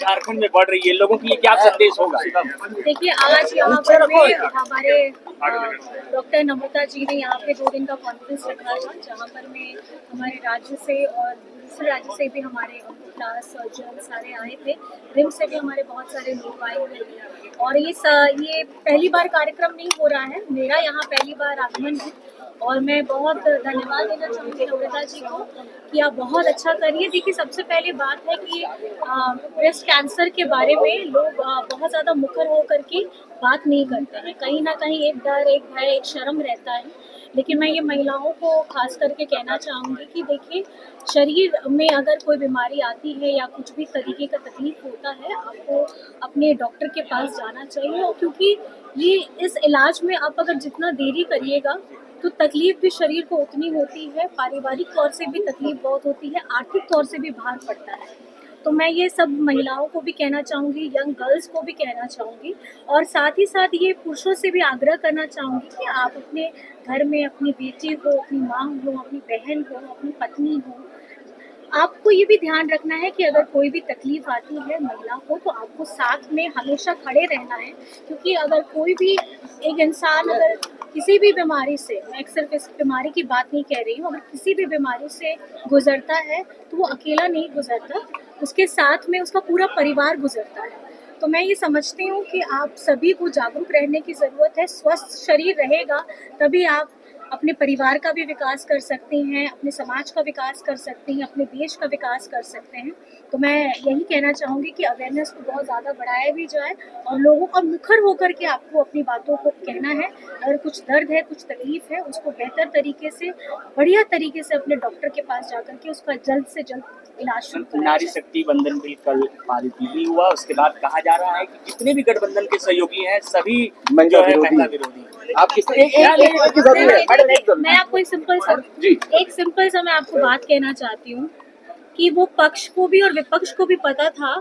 झारखंड में बढ़ रही है, लोगों के लिए क्या संदेश होगा? देखिए, आज यहाँ पर में हमारे डॉक्टर नम्रता जी ने यहाँ पे 2 दिन का कॉन्फ्रेंस रखा था, जहाँ पर में हमारे राज्य से और दूसरे राज्य से भी हमारे क्लास सर्जन सारे आए थे। रिम्स से भी हमारे बहुत सारे लोग आए हुए थे और ये पहली बार कार्यक्रम नहीं हो रहा है, मेरा यहाँ पहली बार आगमन है और मैं बहुत धन्यवाद देना चाहूँगी नम्रता जी को कि आप बहुत अच्छा करिए। देखिए, सबसे पहले बात है कि ब्रेस्ट कैंसर के बारे में लोग बहुत ज़्यादा मुखर होकर के बात नहीं करते हैं। कहीं ना कहीं एक डर, एक भय, एक शर्म रहता है। लेकिन मैं ये महिलाओं को खास करके कहना चाहूँगी कि देखिए, शरीर में अगर कोई बीमारी आती है या कुछ भी तरीके का तकलीफ होता है, आपको अपने डॉक्टर के पास जाना चाहिए। और क्योंकि ये इस इलाज में आप अगर जितना देरी करिएगा तो तकलीफ भी शरीर को उतनी होती है, पारिवारिक तौर से भी तकलीफ बहुत होती है, आर्थिक तौर से भी भार पड़ता है। तो मैं ये सब महिलाओं को भी कहना चाहूँगी, यंग गर्ल्स को भी कहना चाहूँगी और साथ ही साथ ये पुरुषों से भी आग्रह करना चाहूँगी कि आप अपने घर में अपनी बेटी हो, अपनी माँ हो, अपनी बहन हो, अपनी पत्नी हो, आपको ये भी ध्यान रखना है कि अगर कोई भी तकलीफ आती है महिला को तो आपको साथ में हमेशा खड़े रहना है। क्योंकि अगर कोई भी एक इंसान अगर किसी भी बीमारी से, मैं सिर्फ इस बीमारी की बात नहीं कह रही हूँ, अगर किसी भी बीमारी से गुजरता है तो वो अकेला नहीं गुजरता, उसके साथ में उसका पूरा परिवार गुजरता है। तो मैं ये समझती हूँ कि आप सभी को जागरूक रहने की ज़रूरत है। स्वस्थ शरीर रहेगा तभी आप अपने परिवार का भी विकास कर सकती हैं, अपने समाज का विकास कर सकती हैं, अपने देश का विकास कर सकते हैं। तो मैं यही कहना चाहूँगी कि अवेयरनेस को बहुत ज़्यादा बढ़ाया भी जाए और लोगों का मुखर होकर के आपको अपनी बातों को कहना है। अगर कुछ दर्द है, कुछ तकलीफ है, उसको बेहतर तरीके से, बढ़िया तरीके से अपने डॉक्टर के पास जाकर के उसका जल्द से जल्द इलाज शुरू कराया नारी जाए। शक्ति बंधन बिल कल पारित भी हुआ, उसके बाद कहा जा रहा है कि जितने भी गठबंधन के सहयोगी हैं सभी जो है महिला विरोधी। आप किस मैं आपको एक सिंपल सा मैं आपको बात कहना चाहती हूँ कि वो पक्ष को भी और विपक्ष को भी पता था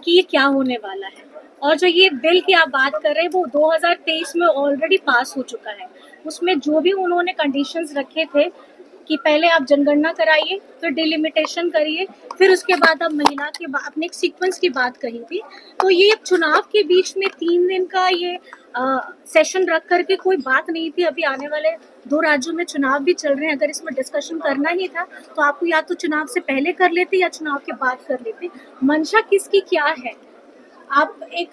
कि ये क्या होने वाला है और जो ये बिल की आप बात कर रहे हैं वो 2023 में ऑलरेडी पास हो चुका है। उसमें जो भी उन्होंने कंडीशंस रखे थे कि पहले आप जनगणना कराइए, फिर डिलिमिटेशन करिए, फिर उसके बाद आप महिला के आपने एक सीक्वेंस की बात कही थी। तो ये चुनाव के बीच में 3 दिन का ये सेशन रख करके कोई बात नहीं थी। अभी आने वाले 2 राज्यों में चुनाव भी चल रहे हैं। अगर इसमें डिस्कशन करना ही था तो आपको या तो चुनाव से पहले कर लेते या चुनाव के बाद कर लेते। मंशा किसकी क्या है? आप एक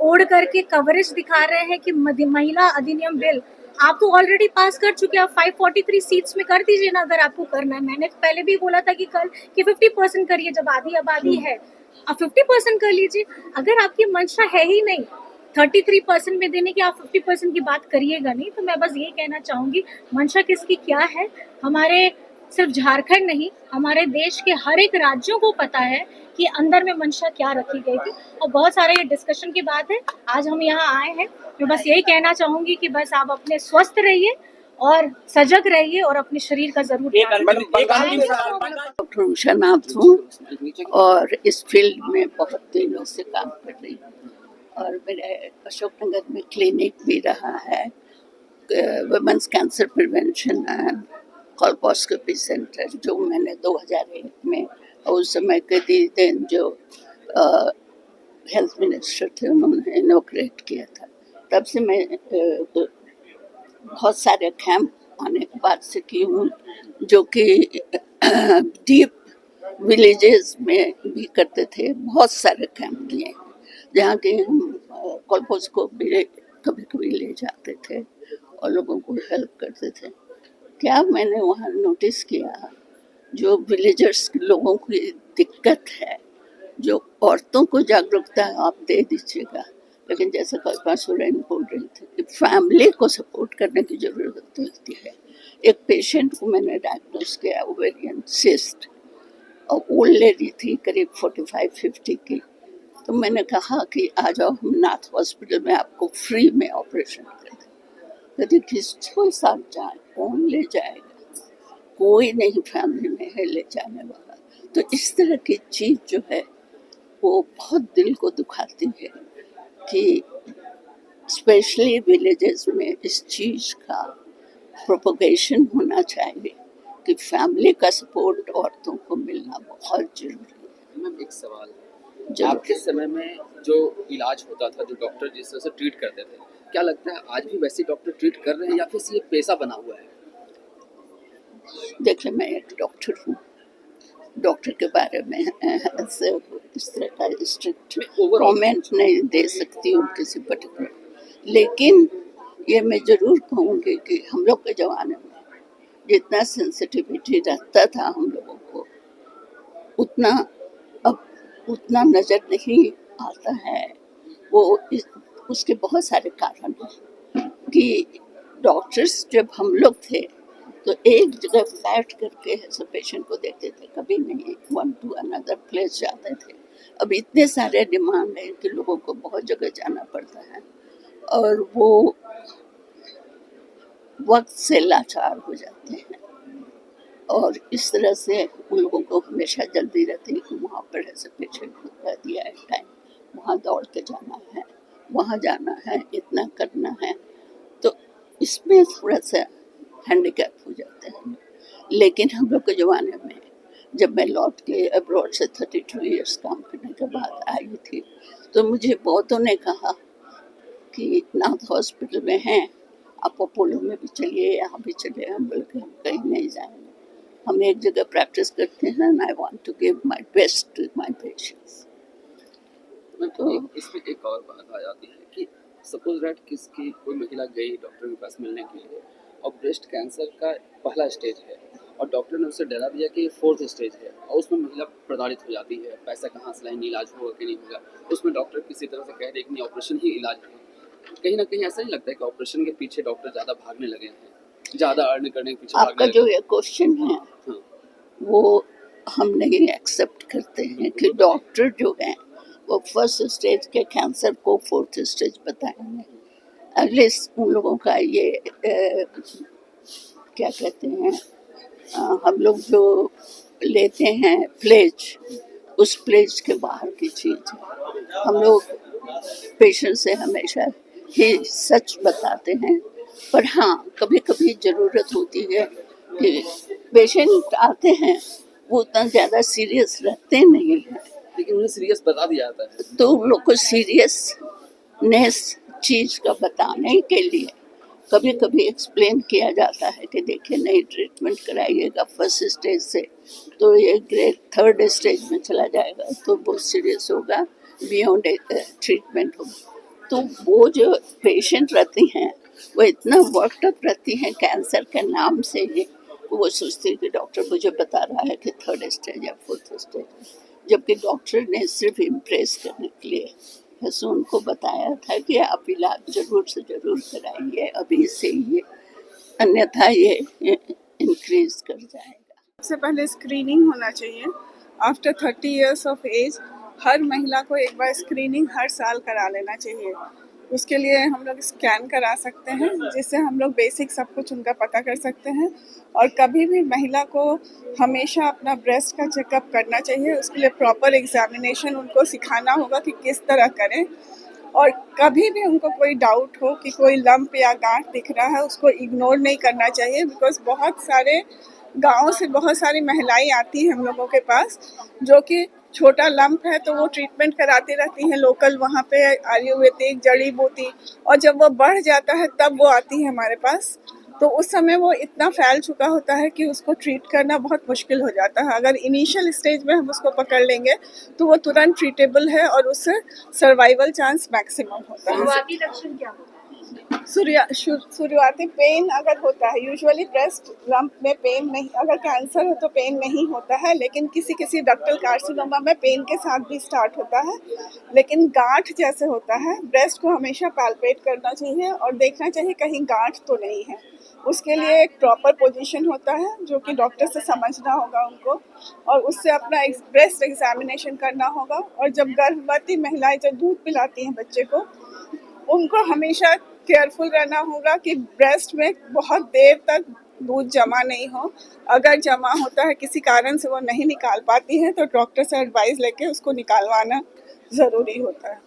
ओढ़ करके कवरेज दिखा रहे हैं कि महिला अधिनियम बिल आप तो ऑलरेडी पास कर चुके हैं। 543 सीट्स में कर दीजिए ना अगर आपको करना है। मैंने पहले भी बोला था कि कल कि 50% करिए, जब आधी आबादी है आप 50% कर लीजिए। अगर आपकी मंशा है ही नहीं 33% में देने की, आप 50% की बात करिएगा नहीं। तो मैं बस ये कहना चाहूंगी मंशा किसकी क्या है। हमारे सिर्फ झारखंड नहीं, हमारे देश के हर एक राज्यों को पता है कि अंदर में मंशा क्या रखी गई थी और बहुत सारे डिस्कशन की बात है। आज हम यहाँ आए हैं, मैं बस यही कहना चाहूंगी कि बस आप अपने स्वस्थ रहिए और सजग रहिए और अपने शरीर का जरूर डॉक्टर उषा नाथ हूँ और इस फील्ड में बहुत दिनों से काम कर रही हूँ और मेरे अशोकनगर में क्लिनिक भी रहा है, women's cancer prevention and colposcopy centre, जो मैंने 2001 में उस समय के दिन जो हेल्थ मिनिस्टर थे उन्होंने इनोग्रेट किया था। तब से मैं बहुत सारे कैंप आने के बाद से की हूँ, जो कि डीप विलेजेस में भी करते थे। बहुत सारे कैंप किए जहाँ के हम कोलपोस्कोपी कभी कभी ले जाते थे और लोगों को हेल्प करते थे। क्या मैंने वहाँ नोटिस किया, जो विलेजर्स लोगों की दिक्कत है, जो औरतों को जागरूकता आप दे दीजिएगा, लेकिन जैसे कल्पना सोरेन बोल रही थी कि फैमिली को सपोर्ट करने की ज़रूरत होती है। एक पेशेंट को मैंने डायग्नोस किया ओवेरियन सिस्ट और ओल्ड लेडी थी, करीब 45-50 की। तो मैंने कहा कि आ जाओ हम नाथ हॉस्पिटल में आपको फ्री में ऑपरेशन कर दें। यदि किसको साथ जाए, कौन ले जाएगा? कोई नहीं फैमिली में है ले जाने वाला। तो इस तरह की चीज़ जो है वो बहुत दिल को दुखाती है कि स्पेशली विलेजेस में इस चीज़ का प्रोपोगेशन होना चाहिए कि फैमिली का सपोर्ट औरतों को मिलना बहुत जरूरी है। मैम एक सवाल, आपके समय में जो इलाज होता था, जो डॉक्टर जिस तरह से ट्रीट करते थे, क्या लगता है आज भी वैसे डॉक्टर ट्रीट कर रहे हैं या फिर ये पेशा बना हुआ है? देखिए, मैं एक डॉक्टर हूँ। डॉक्टर के बारे में ऐसे इस तरह का स्ट्रिक्ट कमेंट नहीं दे सकती हूँ किसी पर्टिकुलर, लेकिन ये मैं ज़रूर कहूँगी कि हम लोग के ज़माने में जितना सेंसिटिविटी रहता था हम लोगों को, उतना अब उतना नज़र नहीं आता है। उसके बहुत सारे कारण हैं कि डॉक्टर्स जब हम लोग थे तो एक जगह बैठ करके ऐसे पेशेंट को देखते थे, कभी नहीं वन टू अनदर प्लेस जाते थे। अब इतने सारे डिमांड है कि लोगों को बहुत जगह जाना पड़ता है और वो वक्त से लाचार हो जाते हैं और इस तरह से उन लोगों को हमेशा जल्दी रहती है कि वहाँ पर ऐसे पेशेंट को कर दिया है टाइम, वहाँ दौड़ के जाना है, वहाँ जाना है, इतना करना है, तो इसमें थोड़ा सा हैंडीकैप हो जाते हैं। लेकिन हम लोग के ज़माने में जब मैं लौट के अब्रॉड से 32 इयर्स काम करने के बाद आई थी, तो मुझे बहुतों ने कहा कि नाथ हॉस्पिटल में हैं, आप अपोलो में भी चलिए, यहाँ भी चलिए। हम बोले कि हम कहीं नहीं जाएंगे, हम एक जगह प्रैक्टिस करते हैं and I want to give my best to my patients. तो इसमें एक और बात आ जाती है कि सपोज दैट किसकी कोई महिला गई डॉक्टर के पास मिलने के लिए और ब्रेस्ट कैंसर का पहला स्टेज है और डॉक्टर ने उसे डरा दिया कि 4th स्टेज है और उसमें महिला प्रताड़ित हो जाती है, पैसा कहाँ से लाएंगे, इलाज होगा कि नहीं होगा, उसमें डॉक्टर किसी तरह से कह रहे कि नहीं ऑपरेशन ही इलाज है। कहीं ना कहीं ऐसा नहीं लगता है कि ऑपरेशन के पीछे डॉक्टर ज़्यादा भागने लगे हैं, ज़्यादा अर्न करने के पीछे आपका जो ये क्वेश्चन है वो हम नहीं एक्सेप्ट करते हैं कि डॉक्टर जो हैं वो 1st स्टेज के कैंसर को 4th स्टेज बताएंगे। एटलीस्ट उन लोगों का ये क्या कहते हैं, हम लोग जो लेते हैं प्लेज, उस प्लेज के बाहर की चीज़ है। हम लोग पेशेंट से हमेशा ही सच बताते हैं, पर हाँ कभी कभी ज़रूरत होती है कि पेशेंट आते हैं वो उतना ज़्यादा सीरियस रहते नहीं हैं, लेकिन उन्हें सीरियस बता दिया जाता है, तो उन लोग को सीरियसनेस चीज़ का बताने के लिए कभी कभी एक्सप्लेन किया जाता है कि देखिए नहीं ट्रीटमेंट कराइएगा 1st स्टेज से तो ये ग्रेड 3rd स्टेज में चला जाएगा तो बहुत सीरियस होगा, बियॉन्ड ट्रीटमेंट होगा। तो वो जो पेशेंट रहती हैं वो इतना वर्कअप रहती हैं कैंसर के नाम से ही, वो सोचती है कि डॉक्टर मुझे बता रहा है कि 3rd स्टेज या 4th स्टेज, जबकि डॉक्टर ने सिर्फ इम्प्रेस करने के लिए बस उनको बताया था कि आप इलाज जरूर से जरूर कराइए अभी से ही, अन्यथा ये इंक्रीज कर जाएगा। सबसे पहले स्क्रीनिंग होना चाहिए। आफ्टर 30 इयर्स ऑफ एज हर महिला को एक बार स्क्रीनिंग हर साल करा लेना चाहिए। उसके लिए हम लोग स्कैन करा सकते हैं जिससे हम लोग बेसिक सब कुछ उनका पता कर सकते हैं और कभी भी महिला को हमेशा अपना ब्रेस्ट का चेकअप करना चाहिए। उसके लिए प्रॉपर एग्जामिनेशन उनको सिखाना होगा कि किस तरह करें और कभी भी उनको कोई डाउट हो कि कोई लंप या गांठ दिख रहा है उसको इग्नोर नहीं करना चाहिए, बिकॉज बहुत सारे गाँव से बहुत सारी महिलाएं आती हैं हम लोगों के पास जो कि छोटा लंप है तो वो ट्रीटमेंट कराती रहती हैं लोकल वहाँ पे आयुर्वेदिक जड़ी बूटी, और जब वो बढ़ जाता है तब वो आती है हमारे पास, तो उस समय वो इतना फैल चुका होता है कि उसको ट्रीट करना बहुत मुश्किल हो जाता है। अगर इनिशियल स्टेज में हम उसको पकड़ लेंगे तो वो तुरंत ट्रीटेबल है और उससे सर्वाइवल चांस मैक्सिमम होता है। शुरुआती लक्षण क्या होता है? शुरुआती पेन अगर होता है, यूजुअली ब्रेस्ट लंप में पेन नहीं, अगर कैंसर है तो पेन नहीं होता है, लेकिन किसी किसी डक्टल कार्सिनोमा में पेन के साथ भी स्टार्ट होता है। लेकिन गांठ जैसे होता है, ब्रेस्ट को हमेशा पैल्पेट करना चाहिए और देखना चाहिए कहीं गांठ तो नहीं है। उसके लिए एक प्रॉपर पोजीशन होता है जो कि डॉक्टर से समझना होगा उनको और उससे अपना ब्रेस्ट एग्जामिनेशन करना होगा। और जब गर्भवती महिलाएं जो दूध पिलाती हैं बच्चे को, उनको हमेशा केयरफुल रहना होगा कि ब्रेस्ट में बहुत देर तक दूध जमा नहीं हो। अगर जमा होता है किसी कारण से वो नहीं निकाल पाती है तो डॉक्टर से एडवाइस लेके उसको निकालवाना ज़रूरी होता है।